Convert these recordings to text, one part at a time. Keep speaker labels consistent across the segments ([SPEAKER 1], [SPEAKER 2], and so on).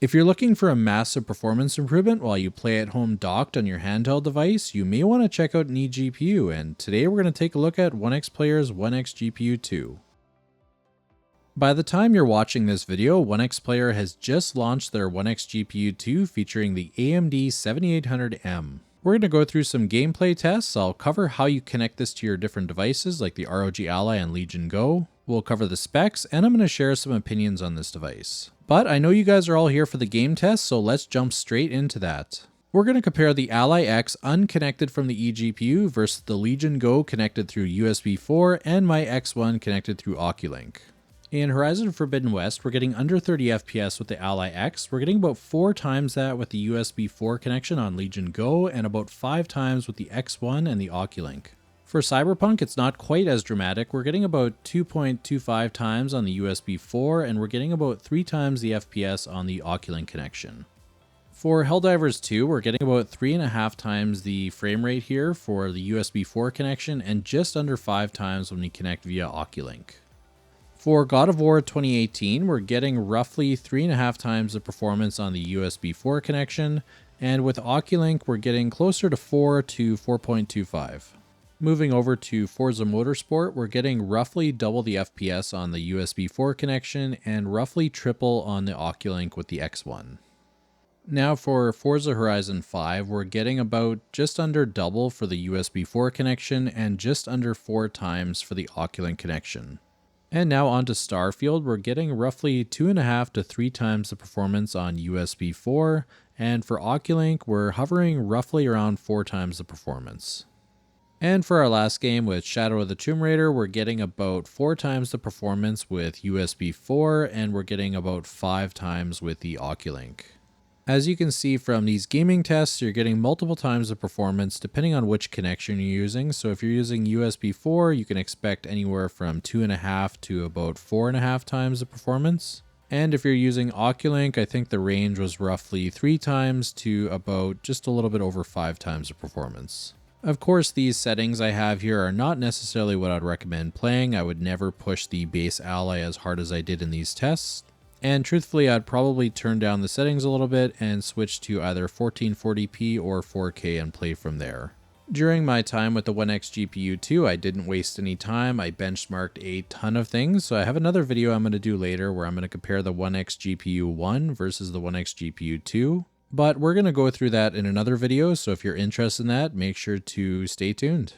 [SPEAKER 1] If you're looking for a massive performance improvement while you play at home docked on your handheld device, you may want to check out an eGPU, and today we're going to take a look at OneXplayer's OneXGPU 2. By the time you're watching this video, OneXplayer has just launched their OneXGPU 2 featuring the AMD 7800M. We're going to go through some gameplay tests. I'll cover how you connect this to your different devices like the ROG Ally and Legion Go. We'll cover the specs, and I'm going to share some opinions on this device. But I know you guys are all here for the game test, so let's jump straight into that. We're going to compare the Ally X unconnected from the eGPU versus the Legion Go connected through USB 4 and my X1 connected through Oculink. In Horizon Forbidden West, we're getting under 30 FPS with the Ally X. We're getting about 4 times that with the USB 4 connection on Legion Go, and about 5 times with the X1 and the Oculink. For Cyberpunk, it's not quite as dramatic. We're getting about 2.25 times on the USB 4, and we're getting about 3 times the FPS on the Oculink connection. For Helldivers 2, we're getting about 3.5 times the frame rate here for the USB 4 connection, and just under 5 times when we connect via Oculink. For God of War 2018, we're getting roughly 3.5 times the performance on the USB 4 connection, and with Oculink, we're getting closer to 4 to 4.25. Moving over to Forza Motorsport, we're getting roughly double the FPS on the USB 4 connection and roughly triple on the Oculink with the X1. Now for Forza Horizon 5, we're getting about just under double for the USB 4 connection and just under 4 times for the Oculink connection. And now onto Starfield, we're getting roughly 2.5 to 3 times the performance on USB 4, and for Oculink, we're hovering roughly around 4 times the performance. And for our last game with Shadow of the Tomb Raider, we're getting about 4 times the performance with USB 4, and we're getting about 5 times with the Oculink. As you can see from these gaming tests, you're getting multiple times the performance depending on which connection you're using. So if you're using USB 4, you can expect anywhere from 2.5 to about 4.5 times the performance. And if you're using Oculink, I think the range was roughly 3 times to about just a little bit over 5 times the performance. Of course, these settings I have here are not necessarily what I'd recommend playing. I would never push the base Ally as hard as I did in these tests. And truthfully, I'd probably turn down the settings a little bit and switch to either 1440p or 4K and play from there. During my time with the OneXGPU 2, I didn't waste any time. I benchmarked a ton of things. So I have another video I'm going to do later where I'm going to compare the OneXGPU 1 versus the OneXGPU 2. But we're going to go through that in another video, so if you're interested in that, make sure to stay tuned.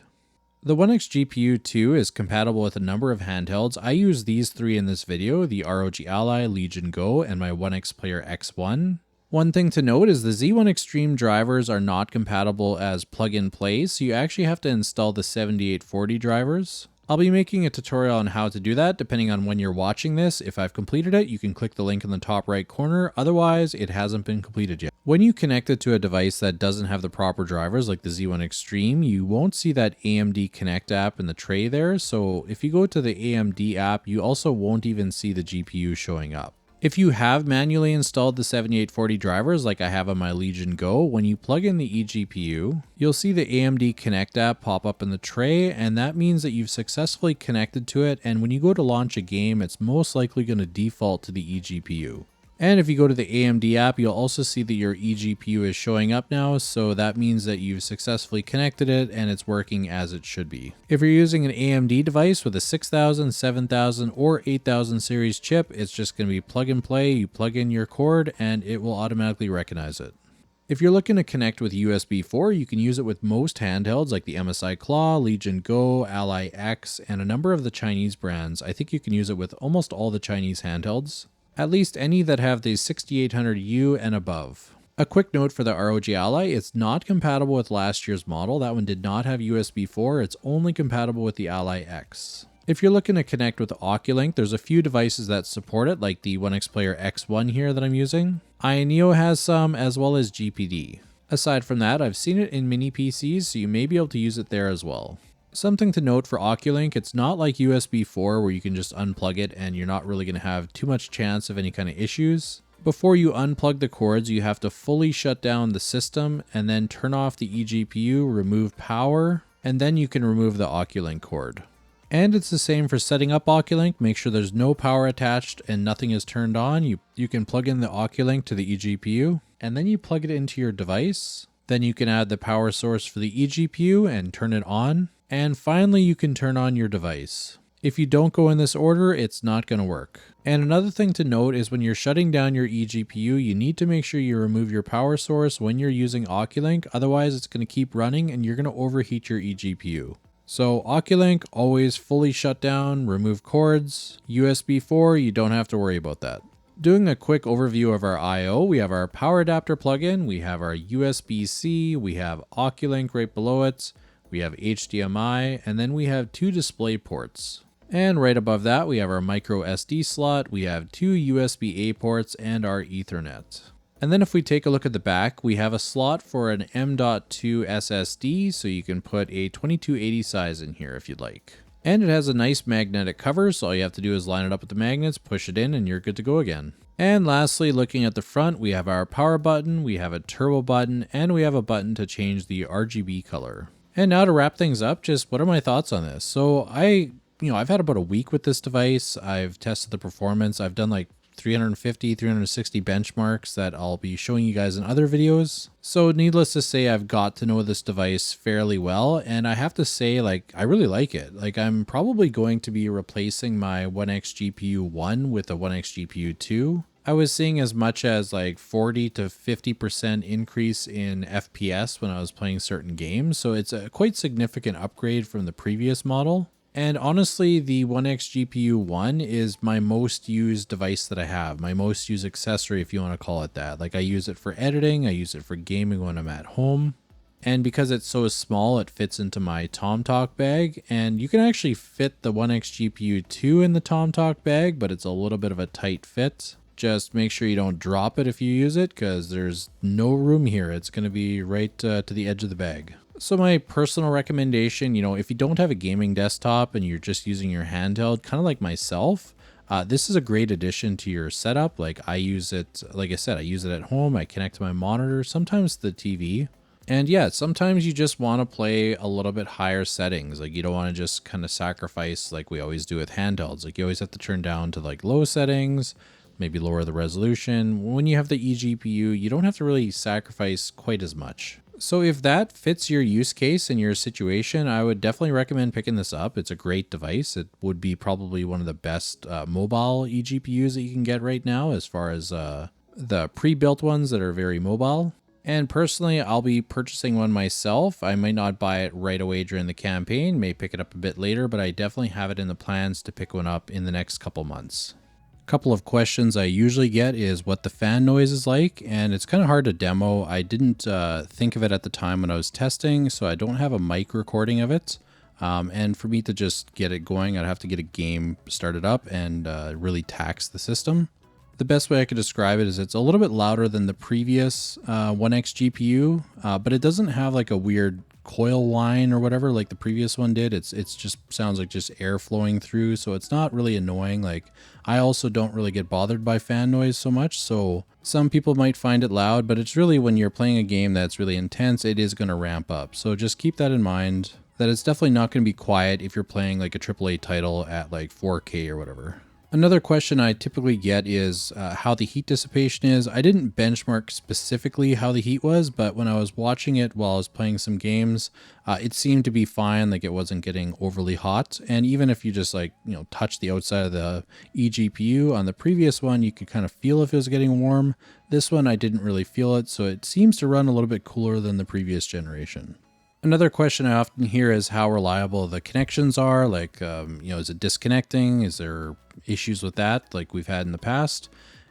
[SPEAKER 1] The OneXGPU 2 is compatible with a number of handhelds. I use these 3 in this video, the ROG Ally, Legion Go, and my OneXplayer X1. One thing to note is the Z1 Extreme drivers are not compatible as plug-and-play, so you actually have to install the 7840 drivers. I'll be making a tutorial on how to do that depending on when you're watching this. If I've completed it, you can click the link in the top right corner. Otherwise, it hasn't been completed yet. When you connect it to a device that doesn't have the proper drivers like the Z1 Extreme, you won't see that AMD Connect app in the tray there. So if you go to the AMD app, you also won't even see the GPU showing up. If you have manually installed the 7840 drivers like I have on my Legion Go, when you plug in the eGPU, you'll see the AMD Connect app pop up in the tray, and that means that you've successfully connected to it, and when you go to launch a game, it's most likely going to default to the eGPU. And if you go to the AMD app, you'll also see that your eGPU is showing up now, so that means that you've successfully connected it and it's working as it should be. If you're using an AMD device with a 6000, 7000, or 8000 series chip, it's just going to be plug and play. You plug in your cord and it will automatically recognize it. If you're looking to connect with USB 4, you can use it with most handhelds like the MSI Claw, Legion Go, Ally X, and a number of the Chinese brands. I think you can use it with almost all the Chinese handhelds. At least any that have the 6800U and above. A quick note for the ROG Ally, it's not compatible with last year's model. That one did not have USB 4, it's only compatible with the Ally X. If you're looking to connect with Oculink, there's a few devices that support it, like the OneXplayer X1 here that I'm using. Ayaneo has some, as well as GPD. Aside from that, I've seen it in mini PCs, so you may be able to use it there as well. Something to note for Oculink, it's not like USB 4 where you can just unplug it and you're not really going to have too much chance of any kind of issues. Before you unplug the cords, you have to fully shut down the system and then turn off the eGPU, remove power, and then you can remove the Oculink cord. And it's the same for setting up oculink. Make sure there's no power attached and nothing is turned on. You can plug in the oculink to the eGPU, and then you plug it into your device. Then you can add the power source for the eGPU and turn it on. And finally, you can turn on your device. If you don't go in this order, it's not going to work. And another thing to note is when you're shutting down your eGPU, you need to make sure you remove your power source when you're using oculink. Otherwise, it's going to keep running and you're going to overheat your eGPU. So oculink, always fully shut down, remove cords. USB 4, you don't have to worry about that. Doing a quick overview of our I/O, we have our power adapter plug-in, we have our USB-C, we have oculink right below it, we have HDMI, and then we have 2 display ports. And right above that, we have our micro SD slot, we have 2 USB-A ports, and our Ethernet. And then if we take a look at the back, we have a slot for an M.2 SSD, so you can put a 2280 size in here if you'd like. And it has a nice magnetic cover, so all you have to do is line it up with the magnets, push it in, and you're good to go again. And lastly, looking at the front, we have our power button, we have a turbo button, and we have a button to change the RGB color. And now to wrap things up, just what are my thoughts on this? So I've had about a week with this device. I've tested the performance. I've done like 350, 360 benchmarks that I'll be showing you guys in other videos. So needless to say, I've got to know this device fairly well. And I have to say, I really like it. I'm probably going to be replacing my OneXGPU 1 with a OneXGPU 2. I was seeing as much as 40 to 50% increase in FPS when I was playing certain games. So it's a quite significant upgrade from the previous model. And honestly, the OneXGPU 1 is my most used device that I have, my most used accessory, if you want to call it that. I use it for editing, I use it for gaming when I'm at home. And because it's so small, it fits into my TomTalk bag. And you can actually fit the OneXGPU 2 in the TomTalk bag, but it's a little bit of a tight fit. Just make sure you don't drop it if you use it, because there's no room here. It's going to be right to the edge of the bag. So my personal recommendation, if you don't have a gaming desktop and you're just using your handheld, kind of like myself, this is a great addition to your setup. I use it, like I said, I use it at home. I connect to my monitor, sometimes the TV. And yeah, sometimes you just want to play a little bit higher settings. You don't want to just kind of sacrifice like we always do with handhelds. You always have to turn down to low settings, maybe lower the resolution. When you have the eGPU, you don't have to really sacrifice quite as much. So if that fits your use case and your situation, I would definitely recommend picking this up. It's a great device. It would be probably one of the best mobile eGPUs that you can get right now, as far as the pre-built ones that are very mobile. And personally, I'll be purchasing one myself. I might not buy it right away during the campaign, may pick it up a bit later, but I definitely have it in the plans to pick one up in the next couple months. Couple of questions I usually get is what the fan noise is like, and it's kind of hard to demo. I didn't think of it at the time when I was testing, so I don't have a mic recording of it. And for me to just get it going, I'd have to get a game started up and really tax the system. The best way I could describe it is it's a little bit louder than the previous OneXGPU, but it doesn't have a weird coil whine or whatever like the previous one did. It's just sounds like just air flowing through, so it's not really annoying. I also don't really get bothered by fan noise so much, so some people might find it loud, but it's really when you're playing a game that's really intense, it is going to ramp up. So just keep that in mind, that it's definitely not going to be quiet if you're playing a AAA title at 4K or whatever. Another question I typically get is how the heat dissipation is. I didn't benchmark specifically how the heat was, but when I was watching it while I was playing some games, it seemed to be fine. It wasn't getting overly hot. And even if you just touch the outside of the eGPU on the previous one, you could kind of feel if it was getting warm. This one, I didn't really feel it. So it seems to run a little bit cooler than the previous generation. Another question I often hear is how reliable the connections are. Is it disconnecting? Is there issues with that like we've had in the past?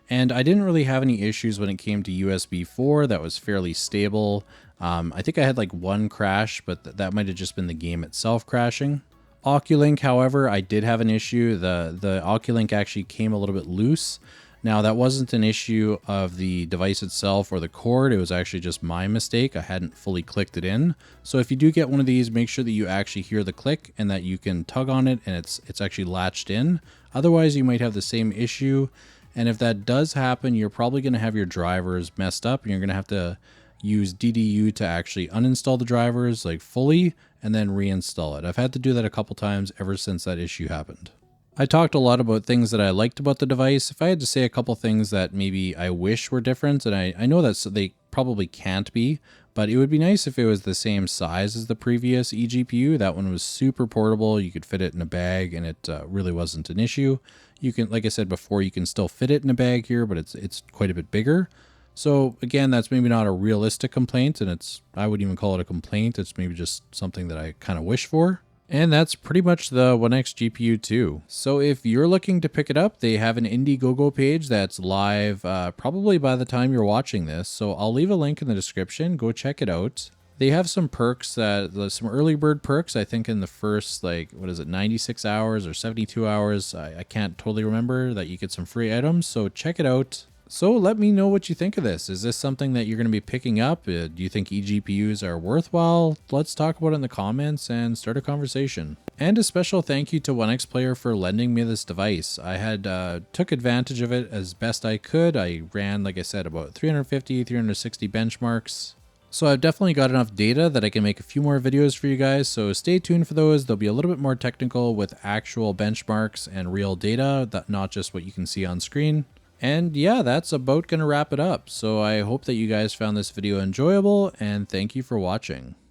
[SPEAKER 1] And I didn't really have any issues when it came to USB 4. That was fairly stable. I think I had one crash, but that might have just been the game itself crashing. Oculink, however, I did have an issue. The Oculink actually came a little bit loose. Now, that wasn't an issue of the device itself or the cord. It was actually just my mistake. I hadn't fully clicked it in. So if you do get one of these, make sure that you actually hear the click and that you can tug on it and it's actually latched in. Otherwise, you might have the same issue. And if that does happen, you're probably going to have your drivers messed up and you're going to have to use DDU to actually uninstall the drivers fully and then reinstall it. I've had to do that a couple times ever since that issue happened. I talked a lot about things that I liked about the device. If I had to say a couple things that maybe I wish were different, and I know that they probably can't be, but it would be nice if it was the same size as the previous eGPU. That one was super portable. You could fit it in a bag, and it really wasn't an issue. You can, like I said before, you can still fit it in a bag here, but it's quite a bit bigger. So again, that's maybe not a realistic complaint, and I wouldn't even call it a complaint. It's maybe just something that I kind of wish for. And that's pretty much the OneXGPU 2. So if you're looking to pick it up, they have an Indiegogo page that's live probably by the time you're watching this. So I'll leave a link in the description. Go check it out. They have some perks, some early bird perks, I think in the first, 96 hours or 72 hours. I can't totally remember, that you get some free items. So check it out. So let me know what you think of this. Is this something that you're going to be picking up? Do you think eGPUs are worthwhile? Let's talk about it in the comments and start a conversation. And a special thank you to OneXplayer for lending me this device. I had took advantage of it as best I could. I ran, like I said, about 350, 360 benchmarks. So I've definitely got enough data that I can make a few more videos for you guys, so stay tuned for those. They'll be a little bit more technical with actual benchmarks and real data, not just what you can see on screen. And yeah, that's about going to wrap it up. So I hope that you guys found this video enjoyable, and thank you for watching.